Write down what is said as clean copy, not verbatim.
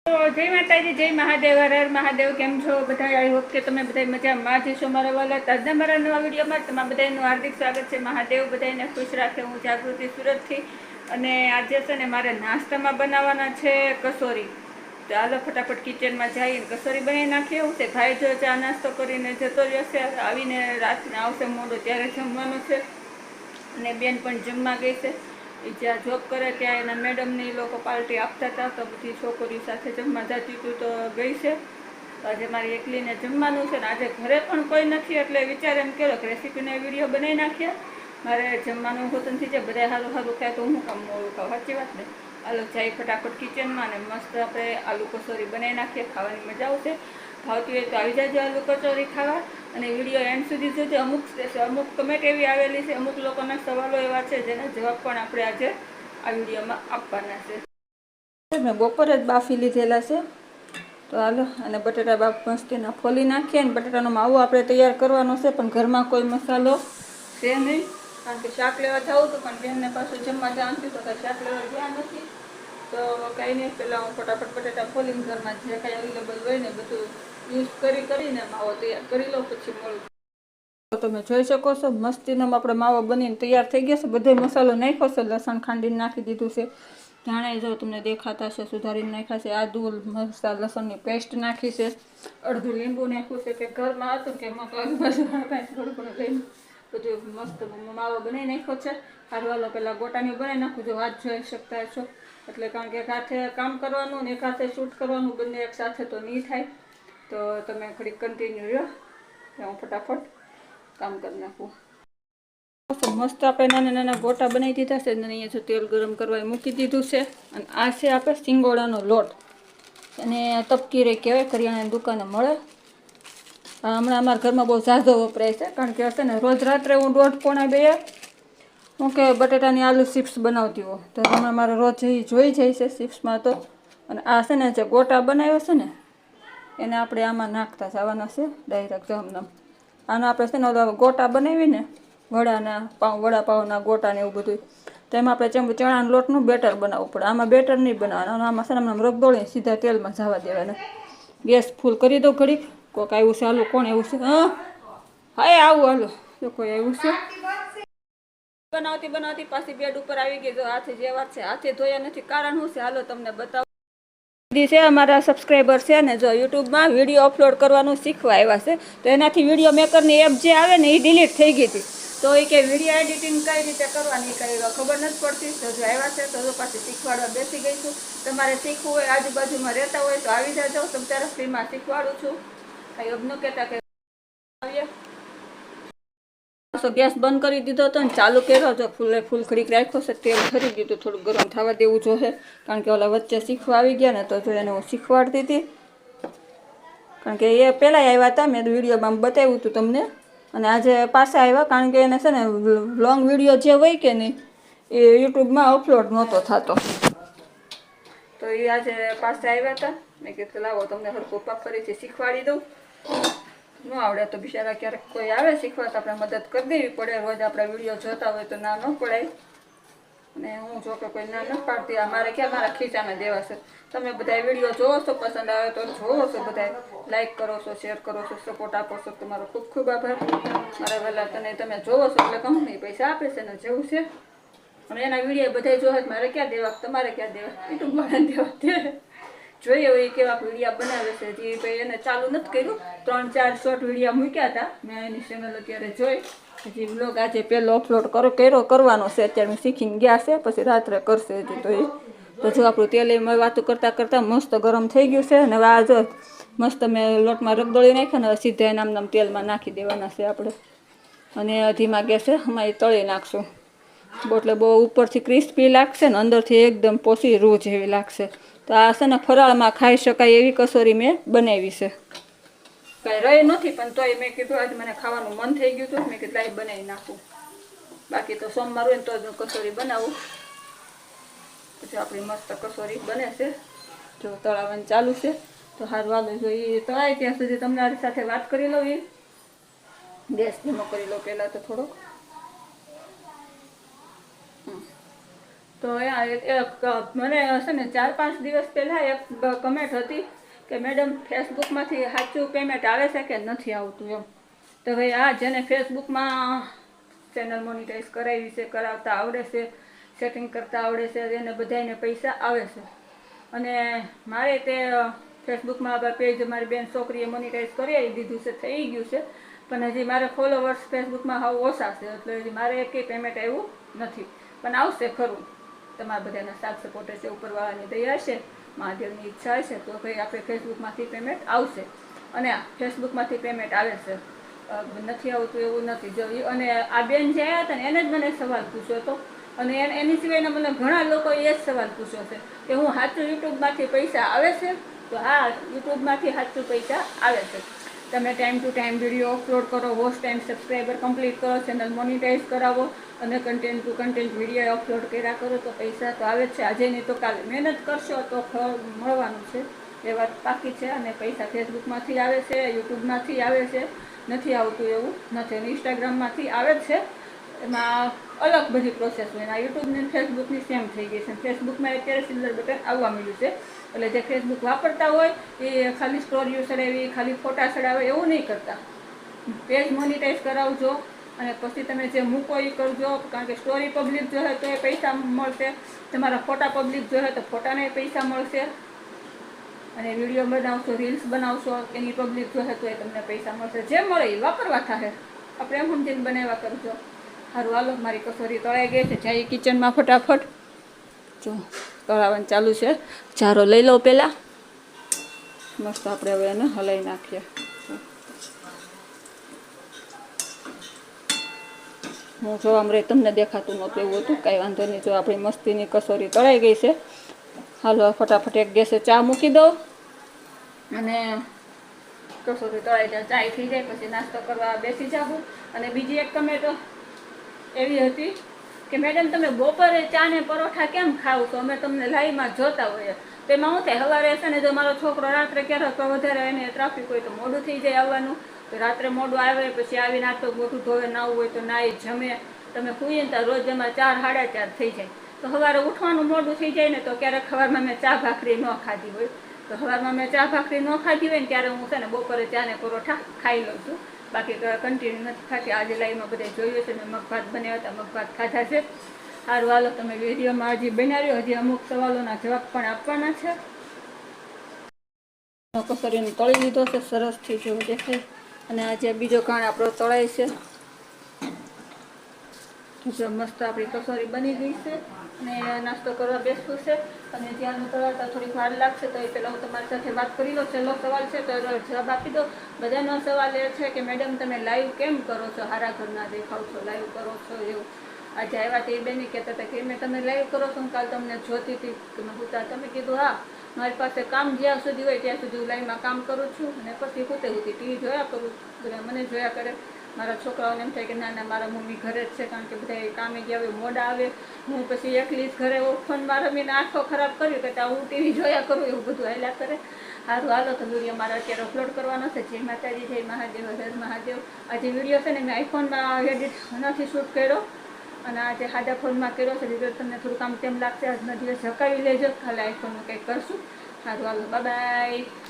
તો જય માતાજી, જય મહાદેવ, હર હર મહાદેવ. કેમ છો બધા? આઈ હોપ કે તમે બધા મજામાં જશો. મારા વાલા આજના મારા નવા વિડીયોમાં તમારા બધાનું હાર્દિક સ્વાગત છે. મહાદેવ બધાને ખુશ રાખે. હું જાગૃતિ સુરતથી, અને આજે છે ને મારે નાસ્તામાં બનાવવાના છે કસોરી. તો હાલો ફટાફટ કિચનમાં જઈને કસોરી બનાવી નાખીએ. હું તે ભાઈ જો ચા નાસ્તો કરીને જતો રહેશે, આવીને રાતને આવશે મોડું ત્યારે જમવાનું છે. અને બેન પણ જમવા ગઈ છે. એ જ્યાં જોબ કરે ત્યાં એના મેડમને એ લોકો પાર્ટી આપતા હતા, તો બધી છોકરીઓ સાથે જમવા જતી હતું તો ગઈ છે. તો આજે મારી એકલીને જમવાનું છે ને આજે ઘરે પણ કોઈ નથી, એટલે વિચાર એમ કર્યો કે રેસીપીનો વિડીયો બનાવી નાખીએ. મારે જમવાનું હોતું નથી, જે બધા સારું સારું ખાય તો હું કામ મોડું ખાવ, સાચી વાત ને. આલુ જાય ફટાફટ કિચનમાં અને મસ્ત આપણે આલુ કચોરી બનાવી નાખીએ. ખાવાની મજા આવશે. ભાવતી હોય તો આવી જાજો આલુ કચોરી ખાવા. અને વિડીયો એન્ડ સુધી જોજો. અમુક કમેન્ટ એવી આવેલી છે, અમુક લોકોના સવાલો એવા છે જેના જવાબ પણ આપણે આજે આ વિડીયોમાં આપવાના છે. મેં બપોરે જ બાફી લીધેલા છે. તો હાલો, અને બટાટા બાફ મસ્તીના ફોલી નાખીએ. અને બટાટાનો માવો આપણે તૈયાર કરવાનો છે, પણ ઘરમાં કોઈ મસાલો છે નહીં, કારણ કે શાક લેવા જવું હતું, પણ બેનને પાછું જમવા જવાનું હતું તો શાક લેવા ગયા નથી. તો કાંઈ નહીં, પહેલાં હું ફટાફટ બટાટા ફોલીને ઘરમાં જે કાંઈ અવેલેબલ હોય ને બધું યુઝ કરીને માવો તૈયાર કરી લઉં, પછી મળું. તો તમે જોઈ શકો છો મસ્તીનો આપણે માવો બનીને તૈયાર થઈ ગયો છે. બધો મસાલો નાખ્યો છે, લસણ ખાંડીને નાખી દીધું છે, ધાણા જો તમને દેખાતા છે સુધારીને નાખ્યા છે, આદુ મરચાં લસણની પેસ્ટ નાખી છે, અડધું લીંબુ નાખ્યું છે કે ઘરમાં હતું કે આજુબાજુમાં કાંઈ થોડું ઘણું લઈને બધું મસ્ત માવો બનાવી નાખ્યો છે. સારું હાલો, પહેલાં ગોટાની બનાવી નાખું. જો હાથ જોઈ શકતા છો, એટલે કારણ કે એક હાથે કામ કરવાનું ને એક હાથે શૂટ કરવાનું, બંને એક સાથે તો નહીં થાય. તો તમે ઘડીક કન્ટિન્યુ રહ્યો, હું ફટાફટ કામ કરી નાખું. મસ્ત આપણે નાના નાના ગોટા બનાવી દીધા છે. અને અહીંયા જો તેલ ગરમ કરવા મૂકી દીધું છે. અને આ છે આપણે સિંગોડાનો લોટ, અને તપકીરે કહેવાય, કરિયાણાની દુકાને મળે. હમણાં અમારા ઘરમાં બહુ ઝાઝો વપરાય છે, કારણ કે હશે ને રોજ રાત્રે હું 1:30-2 હું કે બટેટાની આલુ ચિપ્સ બનાવતી હોઉં, તો હમણાં મારે રોજ જોઈ જાય છે ચિપ્સમાં તો. અને આ છે ને જે ગોટા બનાવ્યો છે ને એને આપણે આમાં નાખતા જવાના છે ડાયરેક્ટ જમનામ. આનો આપણે છે ને ગોટા બનાવીને વડાપાવના ગોટા ને એવું બધું, તો એમાં આપણે ચણાના લોટનું બેટર બનાવવું પડે. આમાં બેટર નહીં બનાવવાનું, આમાં છે ને આમ રગદોળીને સીધા તેલમાં જવા દેવાના. ગેસ ફૂલ કરી દો ઘડીક. કોઈક આવ્યું છે, હાલો કોણ આવ્યું છે? હા આવું હાલો, જો કોઈ આવ્યું છે. બનાવતી પાછી બેડ ઉપર આવી ગઈ. જો હાથે જે વાત છે, હાથે ધોયા નથી. કારણ શું છે હાલો તમને બતાવો. છે અમારા સબસ્ક્રાઈબર છે ને, જો યુટ્યુબમાં વિડીયો અપલોડ કરવાનું શીખવા આવ્યા છે, તો એનાથી વિડીયો મેકરની એપ જે આવે ને એ ડિલીટ થઈ ગઈ હતી. તો એ કે વિડીયો એડિટિંગ કઈ રીતે કરવાની કઈ ખબર નથી પડતી. તો જો આવ્યા છે તો પાછી શીખવાડવા બેસી ગઈ છું. તમારે શીખવું હોય, આજુબાજુમાં રહેતા હોય તો આવી જાજો. તમે ત્યારે ફ્રીમાં શીખવાડું છું. કઈ અબનું કહેતા કે ગેસ બંધ કરી દીધો હતો ને ચાલુ કર્યો. જો ફૂલ ઘડીક રાખ્યો છે, તેલ ખરી દીધું, થોડું ગરમ થવા દેવું જોઈએ, કારણ કે ઓલા વચ્ચે શીખવા આવી ગયા ને તો જો એને હું શીખવાડતી હતી. કારણ કે એ પહેલાં આવ્યા હતા, મેં વિડીયોમાં બતાવ્યું હતું તમને, અને આજે પાછા આવ્યા, કારણ કે એને છે ને લોંગ વિડીયો જે હોય કે નહીં એ યુટ્યુબમાં અપલોડ નહોતો થતો, તો એ આજે પાછા આવ્યા હતા. મેં કીધું લાવો તમને હરખું ફરીથી શીખવાડી દઉં. ન આવડે તો બિચારા ક્યારેક કોઈ આવે શીખવા તો આપણે મદદ કરી દેવી પડે. રોજ આપણે વિડીયો જોતા હોય તો ના ન પડાય. અને હું જો કે કોઈ ના ન પાડતી, આ મારે ક્યાં મારા ખીચાને દેવા છે. તમે બધા વિડીયો જોવો છો, પસંદ આવે તો જોવો છો, બધા લાઈક કરો છો, શેર કરો છો, સપોર્ટ આપો છો, તમારો ખૂબ ખૂબ આભાર. મારા વહેલા તમે જોવો છો એટલે કંપની પૈસા આપે છે ને જેવું છે. અને એના વિડીયો બધા જોવે મારે ક્યાં દેવા, તમારે ક્યાં દેવા, યુટ્યુબમાં દેવા. જોઈએ હોય કેવા વિડીયા બનાવે છે. જે ભાઈ એને ચાલુ નથી કર્યું, 3-4 શોર્ટ વિડીયા મૂક્યા હતા મેં એની ચેનલ અત્યારે જોઈ. હજી વ્લોગ આજે પહેલો અપલોડ કરવાનો છે. અત્યારે મેં શીખીને ગયા છે, પછી રાત્રે કરશે હજી. તો જો આપણું તેલ એમાં વાતો કરતાં મસ્ત ગરમ થઈ ગયું છે. અને હવે આ જો મસ્ત મેં લોટમાં રગદોળી નાખ્યા ને સીધા નામ તેલમાં નાખી દેવાના છે આપણે. અને ધીમા ગેસે અમારે તળી નાખશું. એટલે બહુ ઉપરથી ક્રિસ્પી લાગશે ને અંદરથી એકદમ પોસી રૂ જેવી લાગશે. તો આ છે ને ફરાળમાં ખાઈ શકાય એવી કસોરી મેં બનાવી છે. કાંઈ રહી નથી, પણ તોય મેં કીધું આજે મને ખાવાનું મન થઈ ગયું હતું, મેં કીધું લાઈ બનાવી નાખું. બાકી તો સોમવાર હોય ને તો જ કસોરી બનાવું. પછી આપણી મસ્ત કસોરી બને છે. જો તળાવવાનું ચાલુ છે, તો હાર વાલો જો એ તળાય ત્યાં સુધી તમને મારી સાથે વાત કરી લઉં. એ ગેસ ધીમો કરી લો પહેલાં તો થોડોક. તો મને હશે ને 4-5 દિવસ પહેલાં એક કમેન્ટ હતી કે મેડમ ફેસબુકમાંથી સાચું પેમેન્ટ આવે છે કે નથી આવતું એમ. તો ભાઈ આ જેને ફેસબુકમાં ચેનલ મોનિટાઈઝ કરાવી છે, કરાવતા આવડે છે, સેટિંગ કરતા આવડે છે, એને બધાને પૈસા આવે છે. અને મારે તે ફેસબુકમાં પેજ મારી બેન છોકરીએ મોનિટાઈઝ કરી દીધું છે, થઈ ગયું છે, પણ હજી મારે ફોલોવર્સ ફેસબુકમાં હાવ ઓછા છે, એટલે હજી મારે એકેય પેમેન્ટ આવ્યું નથી, પણ આવશે ખરું. તમારા બધાના સાથ સપોર્ટ હશે, ઉપરવાળાની દયા છે, મહાદેવની ઈચ્છા હશે તો ભાઈ આપણે ફેસબુકમાંથી પેમેન્ટ આવશે. અને ફેસબુકમાંથી પેમેન્ટ આવે છે, નથી આવતું એવું નથી. જો અને આ બેન જે આવ્યા હતા ને એને જ મને સવાલ પૂછ્યો હતો, અને એની સિવાયના મને ઘણા લોકોએ એ જ સવાલ પૂછ્યો છે કે હું સાચું યુટ્યુબમાંથી પૈસા આવે છે? તો હા, યુટ્યુબમાંથી સાચું પૈસા આવે છે. તમે time to time video upload કરો, વોચ ટાઈમ સબસ્ક્રાઈબર કમ્પ્લીટ કરો, ચેનલ મોનિટાઈઝ કરાવો અને content to content video upload કર્યા કરો તો પૈસા તો આવે જ છે. આજે નહીં તો કાલે મહેનત કરશો તો ફળ મળવાનું છે, એ વાત પાકી છે. અને પૈસા ફેસબુકમાંથી આવે છે, યુટ્યુબમાંથી આવે છે, નથી આવતું એવું નથી. અને ઇન્સ્ટાગ્રામમાંથી આવે જ છે, એમાં અલગ બધી પ્રોસેસ હોય. આ યુટ્યુબની ફેસબુકની સેમ થઈ ગઈ છે. ફેસબુકમાં અત્યારે સિલ્વર બટન આવવા મળ્યું છે, એટલે જે ફેસબુક વાપરતા હોય એ ખાલી સ્ટોરીઓ ચડાવી, ખાલી ફોટા ચડાવે એવું નહીં કરતા. પેજ મોનિટાઈઝ કરાવજો અને પછી તમે જે મૂકો એ કરજો, કારણ કે સ્ટોરી પબ્લિક જોહે તો એ પૈસા મળશે, તમારા ફોટા પબ્લિક જોહે તો ફોટાને પૈસા મળશે, અને વિડીયો બનાવશો, રીલ્સ બનાવશો, એની પબ્લિક જોહે તો એ તમને પૈસા મળશે. જે મળે એ વાપરવા થાય, આપણે એમ સમજીને બનાવ્યા કરજો. સારું હાલો, મારી કસોરી તળાઈ ગઈ છે, જઈએ કિચનમાં ફટાફટ. જો તળાવવાનું ચાલુ છે, ચારો લઈ લો પહેલાં, મસ્ત આપણે હવે એને હલાવી નાખીએ. હું જો આમ રહી તમને દેખાતું નહોતું એવું હતું, કાંઈ વાંધો નહીં. જો આપણી મસ્તીની કસોરી તળાઈ ગઈ છે. હાલો ફટાફટ એક ગેસે ચા મૂકી દો, અને કસોરી તળાઈ જાય, ચાય થઈ જાય પછી નાસ્તો કરવા બેસી જાઉં. અને બીજી એક કમેન્ટ એવી હતી કે મેડમ તમે બપોરે ચા ને પરોઠા કેમ ખાવ છો? અમે તમને લાઈવમાં જોતા હોઈએ. તેમાં શું થાય, સવારે હશે ને જો મારો છોકરો રાત્રે ક્યારેક વધારે એને ટ્રાફિક હોય તો મોડું થઈ જાય આવવાનું, તો રાત્રે મોડું આવે, પછી આવીને આ તો મોટું ધોવે, નાવું હોય તો નાઈ જમે, તમે સૂઈએ ને ત્યાં રોજ એમાં 4-4:30 થઈ જાય. તો સવારે ઉઠવાનું મોડું થઈ જાય ને, તો ક્યારેક સવારમાં મેં ચા ભાખરી ન ખાધી હોય, તો સવારમાં મેં ચા ભાખરી ન ખાધી હોય ને ત્યારે હું છે ને બપોરે ચા ને પરોઠા ખાઈ લઉં છું. બાકી કન્ટિન્યુ નથી ખાતી. આજે લાઈવમાં બધા જોયું છે, મેં મગભાત બનાવ્યા હતા, મગભાત ખાધા છે. સારું હાલો, તમે વિડીયોમાં હજી બનાવ્યો, હજી અમુક સવાલોના જવાબ પણ આપવાના છે. કસોરીને તળી લીધો છે સરસથી, જેવું દેખાય. અને આજે બીજો કાણ આપણો તળાય છે. જો મસ્ત આપણી કસોરી બની ગઈ છે, અને નાસ્તો કરવા બેસવું છે. અને જ્યાં તળાવતા થોડીક વાર લાગશે તો એ પહેલાં હું તમારી સાથે વાત કરી લો. છેલ્લો સવાલ છે તો જવાબ આપી દો. બધાનો સવાલ એ છે કે મેડમ તમે લાઈવ કેમ કરો છો? હારા ઘરના દેખાવ છો, લાઈવ કરો છો એવું. આજે આવ્યા તે બેની કહેતા હતા કે મેં તમે લાઈવ કરો છો, હું કાલ તમને જોતી હતી તમે કીધું હા, મારી પાસે કામ જ્યાં સુધી હોય ત્યાં સુધી હું લાઈવમાં કામ કરું છું, અને પછી હોતે ટીવી જોયા કરું, બધા મને જોયા કરે. મારા છોકરાઓને એમ થાય કે ના ના મારા મમ્મી ઘરે જ છે, કારણ કે બધા કામે ગયા હોય, મોડા આવે, હું પછી એકલી જ ઘરે ફોનમાં રમીને આંખો ખરાબ કર્યું કે ત્યાં હું ટીવી જોયા કરું, એવું બધું હાલ્યા કરે. સારું હાલો, તો વિડીયો મારે અત્યારે અપલોડ કરવાનો છે. જય માતાજી, જય મહાદેવ, હર મહાદેવ. આજે વિડીયો છે ને મેં આઈફોનમાં એડિટ નથી શૂટ કર્યો, અને આજે સાદા ફોનમાં કર્યો છે. વિડીયો તમને થોડું કામ તેમ લાગશે, આજનો દિવસ ઝકાવી લેજો, કાલે આઈફોનનું કંઈક કરશું. સારું હાલો, બાય બાય.